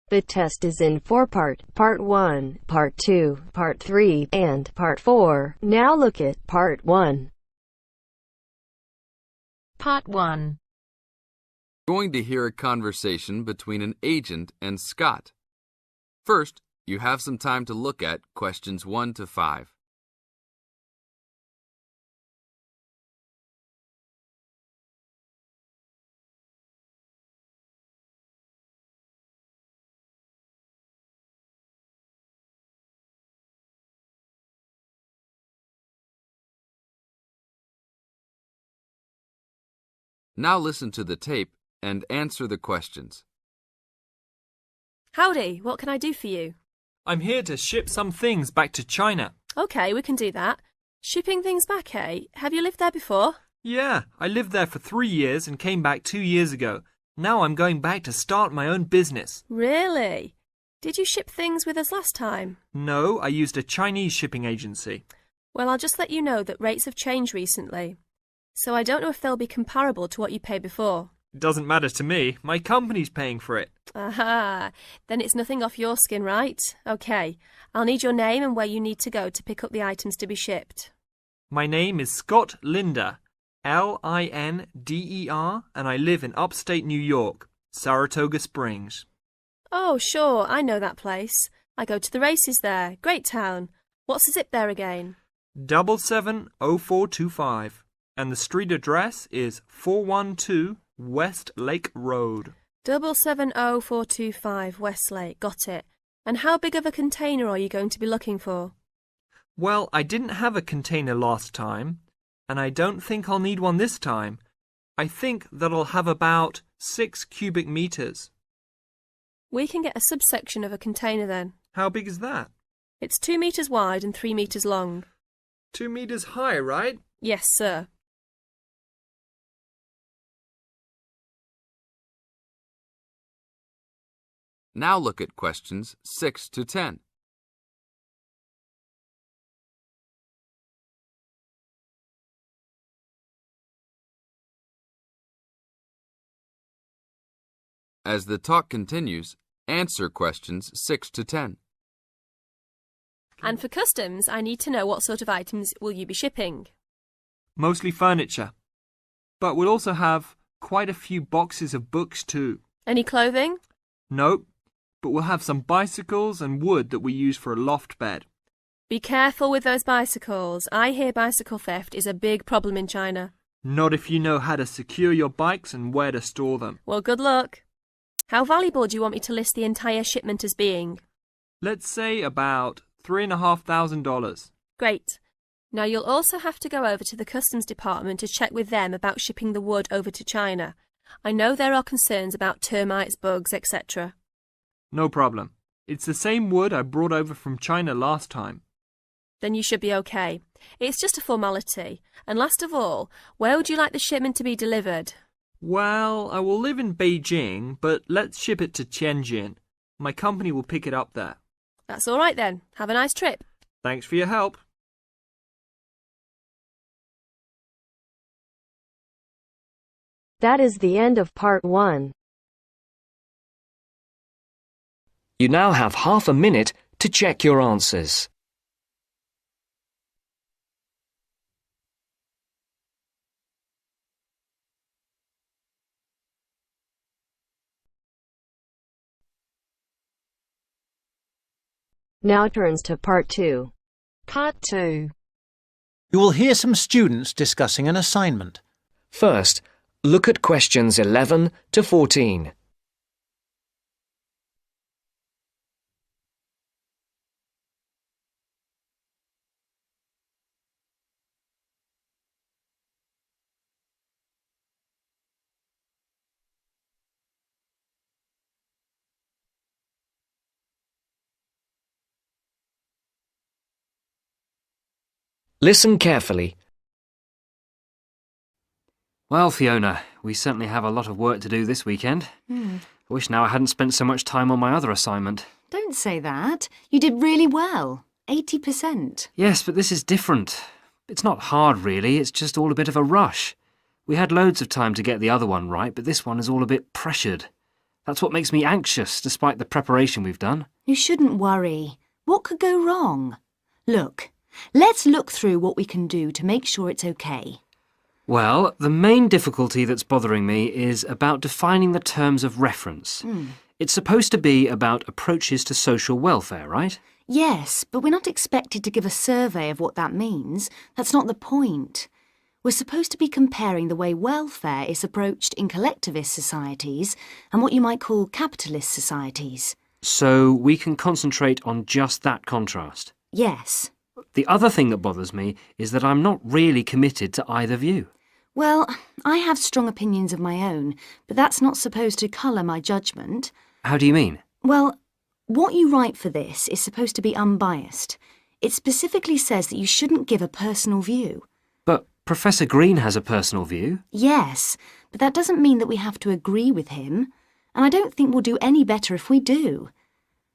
The test is in 4 parts: Part 1, Part 2, Part 3, and Part 4. Now look at Part 1. Part 1. Going to hear a conversation between an agent and Scott. First, you have some time to look at questions 1 to 5. Now listen to the tape and answer the questions. Howdy, what can I do for you? I'm here to ship some things back to China. Okay, we can do that. Shipping things back, eh? Have you lived there before? Yeah, I lived there for 3 years and came back 2 years ago. Now I'm going back to start my own business. Really? Did you ship things with us last time? No, I used a Chinese shipping agency. Well, I'll just let you know that rates have changed recently, so I don't know if they'll be comparable to what you paid before. It doesn't matter to me. My company's paying for it. Aha, then it's nothing off your skin, right? Okay, I'll need your name and where you need to go to pick up the items to be shipped. My name is Scott Linder, Linder, and I live in upstate New York, Saratoga Springs. Oh, sure, I know that place. I go to the races there. Great town. What's the zip there again? 770425. And the street address is 412 West Lake Road. 770425 Westlake, got it. And how big of a container are you going to be looking for? Well, I didn't have a container last time, and I don't think I'll need one this time. I think that I'll have about 6 cubic meters. We can get a subsection of a container then. How big is that? It's 2 meters wide and 3 meters long. 2 meters high, right? Yes, sir. Now look at questions 6 to 10. As the talk continues, answer questions 6 to 10. And for customs, I need to know what sort of items will you be shipping? Mostly furniture. But we'll also have quite a few boxes of books too. Any clothing? Nope. But we'll have some bicycles and wood that we use for a loft bed. Be careful with those bicycles. I hear bicycle theft is a big problem in China. Not if you know how to secure your bikes and where to store them. Well, good luck. How valuable do you want me to list the entire shipment as being? Let's say about $3,500. Great. Now you'll also have to go over to the customs department to check with them about shipping the wood over to China. I know there are concerns about termites, bugs, etc. No problem. It's the same wood I brought over from China last time. Then you should be okay. It's just a formality. And last of all, where would you like the shipment to be delivered? Well, I will live in Beijing, but let's ship it to Tianjin. My company will pick it up there. That's all right then. Have a nice trip. Thanks for your help. That is the end of Part 1. You now have half a minute to check your answers. Now turns to Part 2. Part 2. You will hear some students discussing an assignment. First, look at questions 11 to 14. Listen carefully. Well, Fiona, we certainly have a lot of work to do this weekend. I wish now I hadn't spent so much time on my other assignment. Don't say that. You did really well. 80%. Yes, but this is different. It's not hard, really. It's just all a bit of a rush. We had loads of time to get the other one right, but this one is all a bit pressured. That's what makes me anxious, despite the preparation we've done. You shouldn't worry. What could go wrong? Look, let's look through what we can do to make sure it's okay. Well, the main difficulty that's bothering me is about defining the terms of reference. It's supposed to be about approaches to social welfare, right? Yes, but we're not expected to give a survey of what that means. That's not the point. We're supposed to be comparing the way welfare is approached in collectivist societies and what you might call capitalist societies. So we can concentrate on just that contrast. Yes. The other thing that bothers me is that I'm not really committed to either view. Well, I have strong opinions of my own, but that's not supposed to colour my judgment. How do you mean? Well, what you write for this is supposed to be unbiased. It specifically says that you shouldn't give a personal view. But Professor Green has a personal view. Yes, but that doesn't mean that we have to agree with him. And I don't think we'll do any better if we do.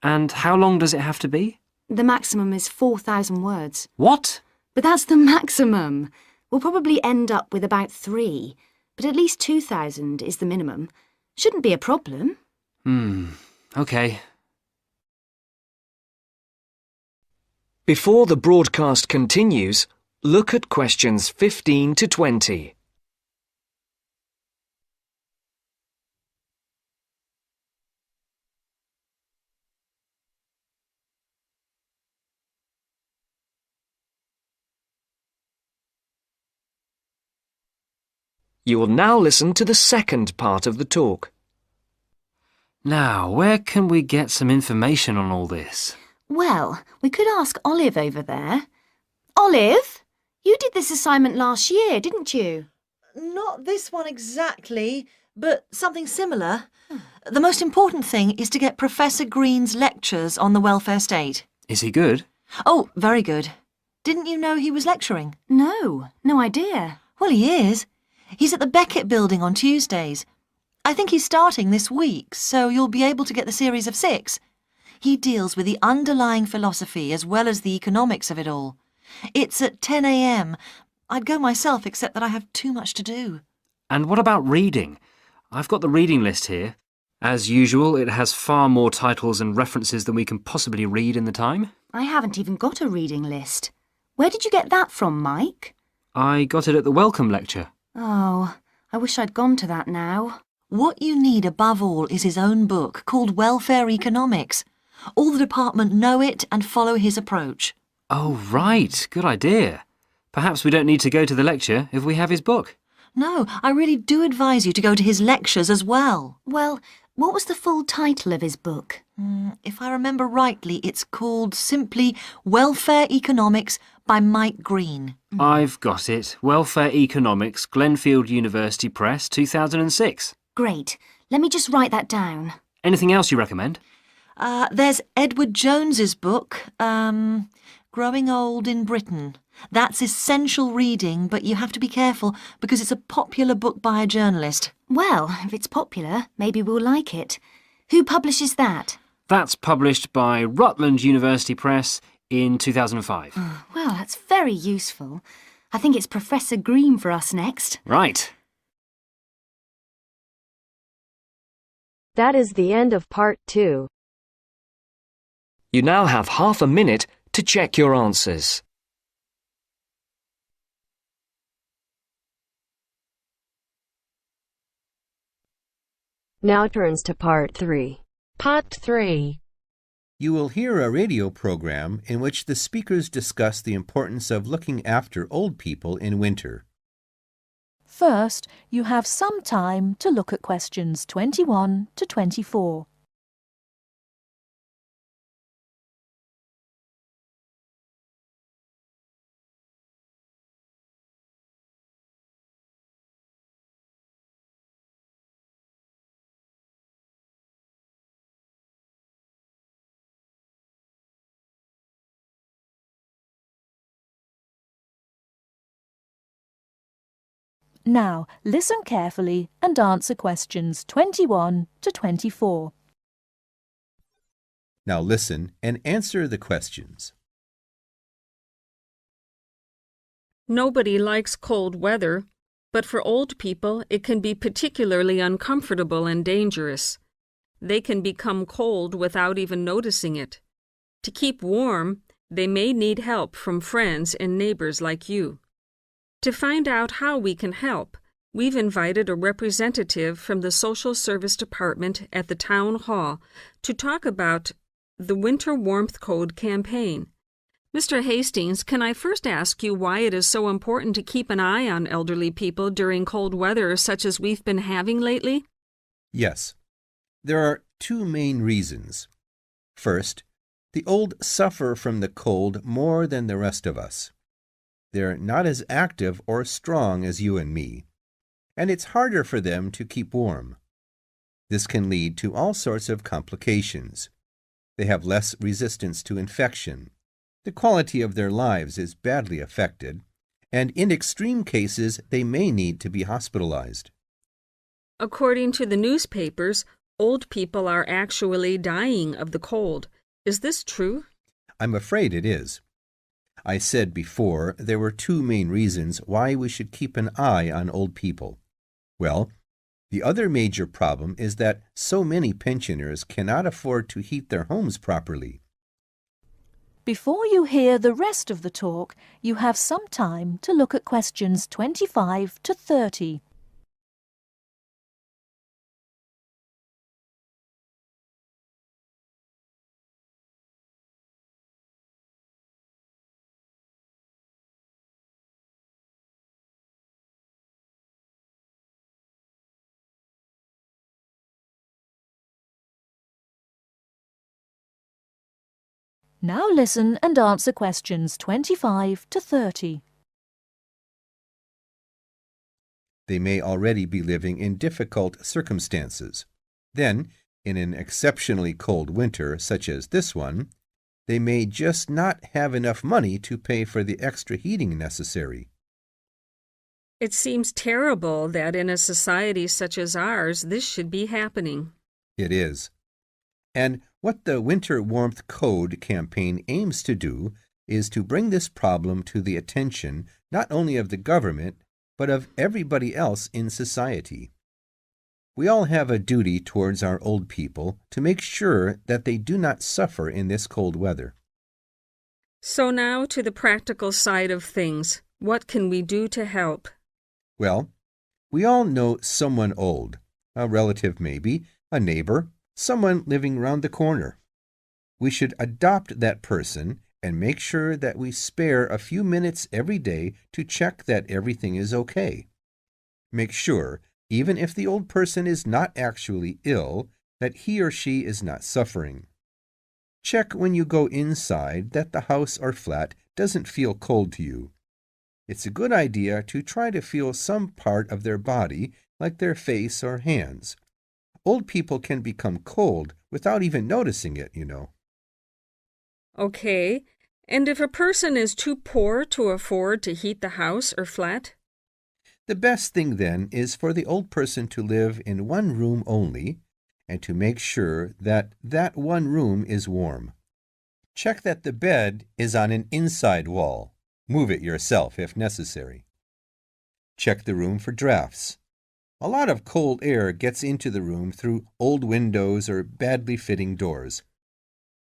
And how long does it have to be? The maximum is 4,000 words. What? But that's the maximum. We'll probably end up with about 3, but at least 2,000 is the minimum. Shouldn't be a problem. OK. Before the broadcast continues, look at questions 15 to 20. You will now listen to the second part of the talk. Now, where can we get some information on all this? Well, we could ask Olive over there. Olive, you did this assignment last year, didn't you? Not this one exactly, but something similar. The most important thing is to get Professor Green's lectures on the welfare state. Is he good? Oh, very good. Didn't you know he was lecturing? No idea. Well, he is. He's at the Beckett building on Tuesdays. I think he's starting this week, so you'll be able to get the series of 6. He deals with the underlying philosophy as well as the economics of it all. It's at 10 a.m. I'd go myself, except that I have too much to do. And what about reading? I've got the reading list here. As usual, it has far more titles and references than we can possibly read in the time. I haven't even got a reading list. Where did you get that from, Mike? I got it at the welcome lecture. Oh, I wish I'd gone to that now. What you need above all is his own book called Welfare Economics. All the department know it and follow his approach. Oh, right. Good idea. Perhaps we don't need to go to the lecture if we have his book. No, I really do advise you to go to his lectures as well. Well, what was the full title of his book? If I remember rightly, it's called simply Welfare Economics by Mike Green. I've got it. Welfare Economics, Glenfield University Press, 2006. Great. Let me just write that down. Anything else you recommend? There's Edward Jones's book, Growing Old in Britain. That's essential reading, but you have to be careful because it's a popular book by a journalist. Well, if it's popular, maybe we'll like it. Who publishes that? That's published by Rutland University Press in 2005. Well, that's very useful. I think it's Professor Green for us next. Right. That is the end of part 2. You now have half a minute to check your answers. Now turns to part 3. Part 3. You will hear a radio program in which the speakers discuss the importance of looking after old people in winter. First, you have some time to look at questions 21 to 24. Now, listen carefully and answer questions 21 to 24. Now listen and answer the questions. Nobody likes cold weather, but for old people it can be particularly uncomfortable and dangerous. they can become cold without even noticing it. To keep warm, they may need help from friends and neighbors like you. To find out how we can help, we've invited a representative from the Social Service Department at the Town Hall to talk about the Winter Warmth Code campaign. Mr. Hastings, can I first ask you why it is so important to keep an eye on elderly people during cold weather such as we've been having lately? Yes. There are two main reasons. First, the old suffer from the cold more than the rest of us. They're not as active or strong as you and me, and it's harder for them to keep warm. This can lead to all sorts of complications. They have less resistance to infection. The quality of their lives is badly affected, and in extreme cases, they may need to be hospitalized. According to the newspapers, old people are actually dying of the cold. Is this true? I'm afraid it is. I said before there were two main reasons why we should keep an eye on old people. Well, the other major problem is that so many pensioners cannot afford to heat their homes properly. Before you hear the rest of the talk, you have some time to look at questions 25 to 30. Now listen and answer questions 25 to 30. They may already be living in difficult circumstances. Then, in an exceptionally cold winter such as this one, they may just not have enough money to pay for the extra heating necessary. It seems terrible that in a society such as ours, this should be happening. It is. And what the Winter Warmth Code campaign aims to do is to bring this problem to the attention not only of the government, but of everybody else in society. We all have a duty towards our old people to make sure that they do not suffer in this cold weather. So now to the practical side of things. What can we do to help? Well, we all know someone old, a relative maybe, a neighbor, someone living round the corner. We should adopt that person and make sure that we spare a few minutes every day to check that everything is okay. Make sure, even if the old person is not actually ill, that he or she is not suffering. Check when you go inside that the house or flat doesn't feel cold to you. It's a good idea to try to feel some part of their body, like their face or hands. Old people can become cold without even noticing it, you know. Okay. And if a person is too poor to afford to heat the house or flat? The best thing then is for the old person to live in one room only and to make sure that that one room is warm. Check that the bed is on an inside wall. Move it yourself if necessary. Check the room for drafts. A lot of cold air gets into the room through old windows or badly fitting doors.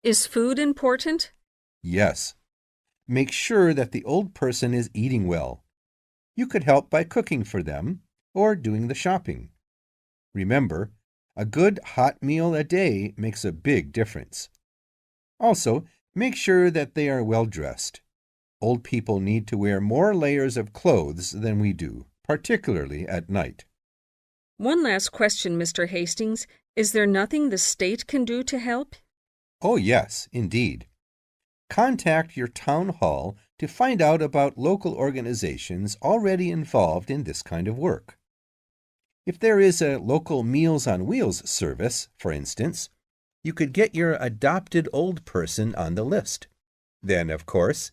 Is food important? Yes. Make sure that the old person is eating well. You could help by cooking for them or doing the shopping. Remember, a good hot meal a day makes a big difference. Also, make sure that they are well dressed. Old people need to wear more layers of clothes than we do, particularly at night. One last question, Mr. Hastings. Is there nothing the state can do to help? Oh, yes, indeed. Contact your town hall to find out about local organizations already involved in this kind of work. If there is a local Meals on Wheels service, for instance, you could get your adopted old person on the list. Then, of course,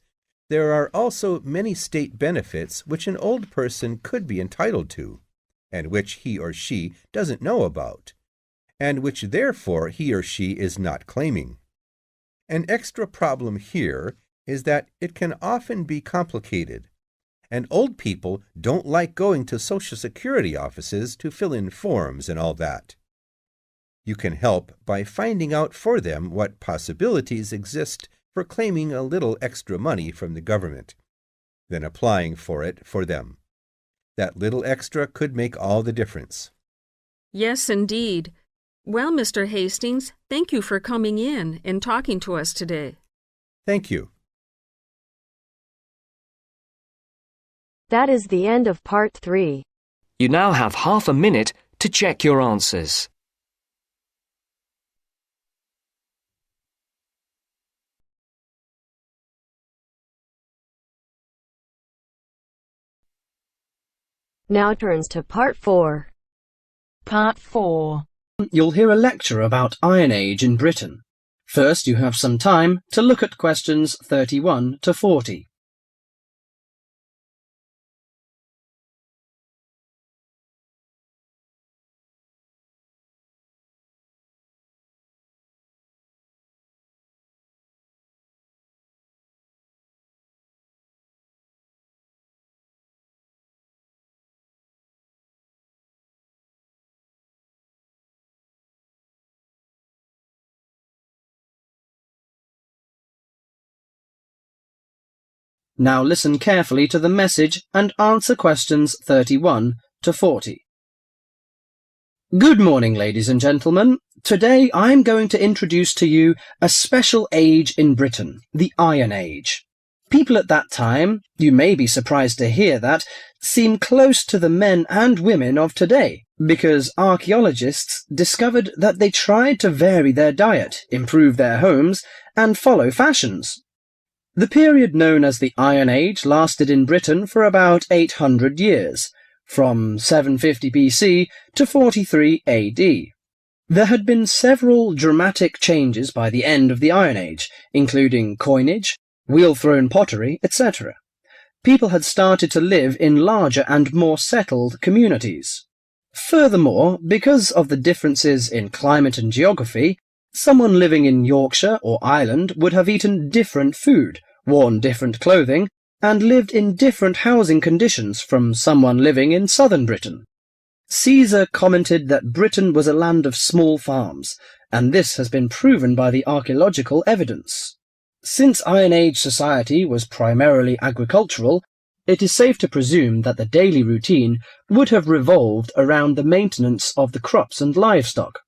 there are also many state benefits which an old person could be entitled to, and which he or she doesn't know about, and which therefore he or she is not claiming. An extra problem here is that it can often be complicated, and old people don't like going to Social Security offices to fill in forms and all that. You can help by finding out for them what possibilities exist for claiming a little extra money from the government, then applying for it for them. That little extra could make all the difference. Yes, indeed. Well, Mr. Hastings, thank you for coming in and talking to us today. Thank you. That is the end of part 3. You now have half a minute to check your answers. Now turns to part 4. Part 4. You'll hear a lecture about Iron Age in Britain. First, you have some time to look at questions 31 to 40. Now listen carefully to the message and answer questions 31 to 40. Good morning, ladies and gentlemen. Today I'm going to introduce to you a special age in Britain, the Iron Age. People at that time, you may be surprised to hear that, seem close to the men and women of today, because archaeologists discovered that they tried to vary their diet, improve their homes, and follow fashions. The period known as the Iron Age lasted in Britain for about 800 years, from 750 BC to 43 AD. There had been several dramatic changes by the end of the Iron Age, including coinage, wheel-thrown pottery, etc. People had started to live in larger and more settled communities. Furthermore, because of the differences in climate and geography, someone living in Yorkshire or Ireland would have eaten different food, worn different clothing, and lived in different housing conditions from someone living in southern Britain. Caesar commented that Britain was a land of small farms, and this has been proven by the archaeological evidence. Since Iron Age society was primarily agricultural, it is safe to presume that the daily routine would have revolved around the maintenance of the crops and livestock.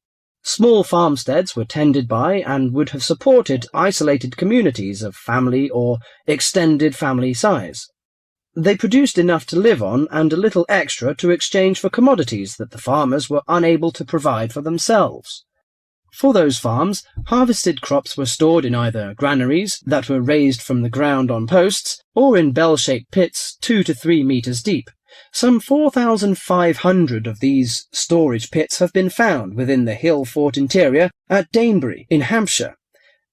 Small farmsteads were tended by and would have supported isolated communities of family or extended family size. They produced enough to live on and a little extra to exchange for commodities that the farmers were unable to provide for themselves. For those farms, harvested crops were stored in either granaries that were raised from the ground on posts or in bell-shaped pits 2 to 3 meters deep. Some 4,500 of these storage pits have been found within the hill fort interior at Danebury in Hampshire,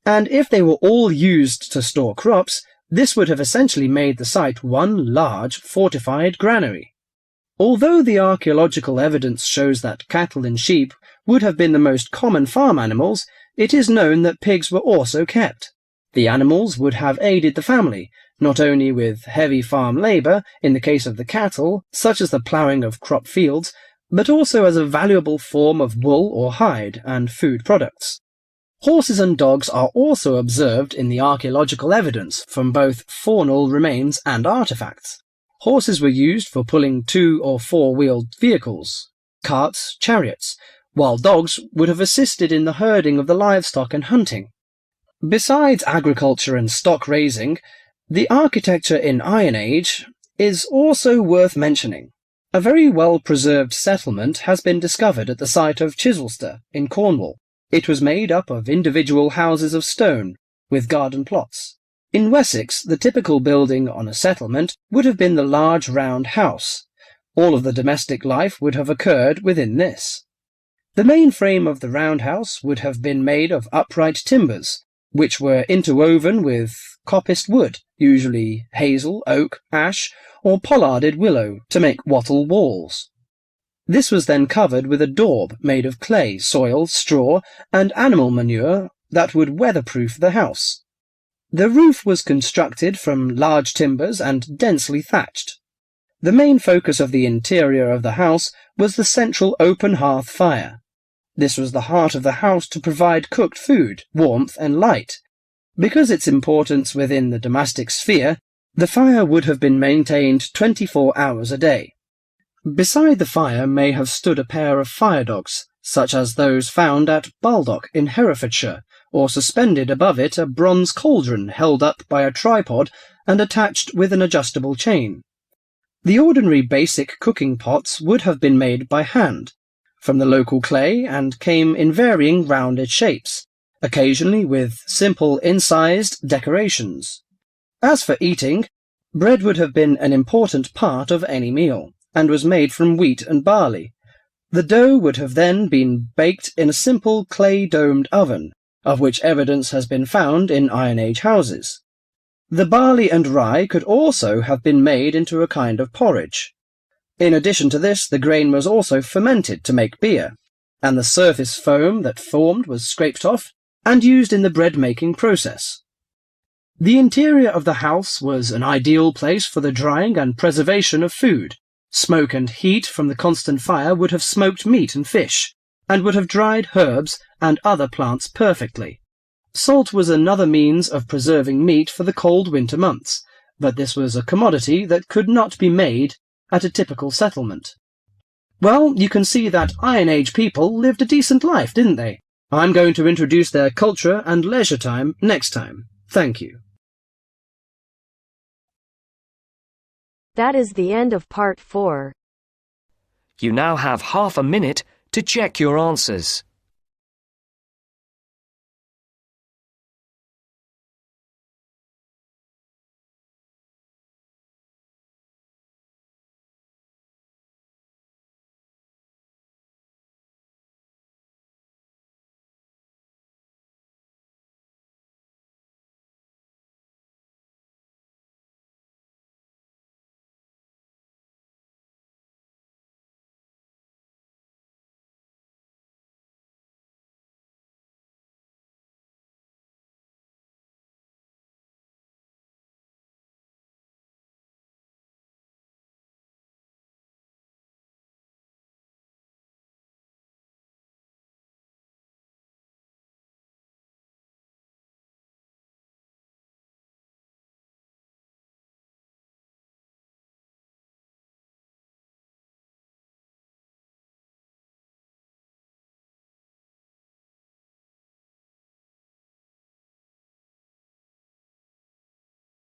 and if they were all used to store crops, this would have essentially made the site one large fortified granary. Although the archaeological evidence shows that cattle and sheep would have been the most common farm animals, it is known that pigs were also kept. The animals would have aided the family, not only with heavy farm labour in the case of the cattle, such as the ploughing of crop fields, but also as a valuable form of wool or hide and food products. Horses and dogs are also observed in the archaeological evidence from both faunal remains and artefacts. Horses were used for pulling 2- or 4-wheeled vehicles, carts, chariots, while dogs would have assisted in the herding of the livestock and hunting. Besides agriculture and stock raising, the architecture in Iron Age is also worth mentioning. A very well-preserved settlement has been discovered at the site of Chislester in Cornwall. It was made up of individual houses of stone, with garden plots. In Wessex, the typical building on a settlement would have been the large round house. All of the domestic life would have occurred within this. The main frame of the roundhouse would have been made of upright timbers, which were interwoven with coppiced wood, usually hazel, oak, ash, or pollarded willow, to make wattle walls. This was then covered with a daub made of clay, soil, straw, and animal manure that would weatherproof the house. The roof was constructed from large timbers and densely thatched. The main focus of the interior of the house was the central open hearth fire. This was the heart of the house to provide cooked food, warmth and light. Because its importance within the domestic sphere, the fire would have been maintained 24 hours a day. Beside the fire may have stood a pair of fire dogs, such as those found at Baldock in Herefordshire, or suspended above it a bronze cauldron held up by a tripod and attached with an adjustable chain. The ordinary basic cooking pots would have been made by hand, from the local clay, and came in varying rounded shapes, occasionally with simple incised decorations. As for eating, bread would have been an important part of any meal, and was made from wheat and barley. The dough would have then been baked in a simple clay-domed oven, of which evidence has been found in Iron Age houses. The barley and rye could also have been made into a kind of porridge. In addition to this, the grain was also fermented to make beer, and the surface foam that formed was scraped off and used in the bread-making process. The interior of the house was an ideal place for the drying and preservation of food. Smoke and heat from the constant fire would have smoked meat and fish, and would have dried herbs and other plants perfectly. Salt was another means of preserving meat for the cold winter months, but this was a commodity that could not be made at a typical settlement. Well, you can see that Iron Age people lived a decent life, didn't they? I'm going to introduce their culture and leisure time next time. Thank you. That is the end of part 4. You now have half a minute to check your answers.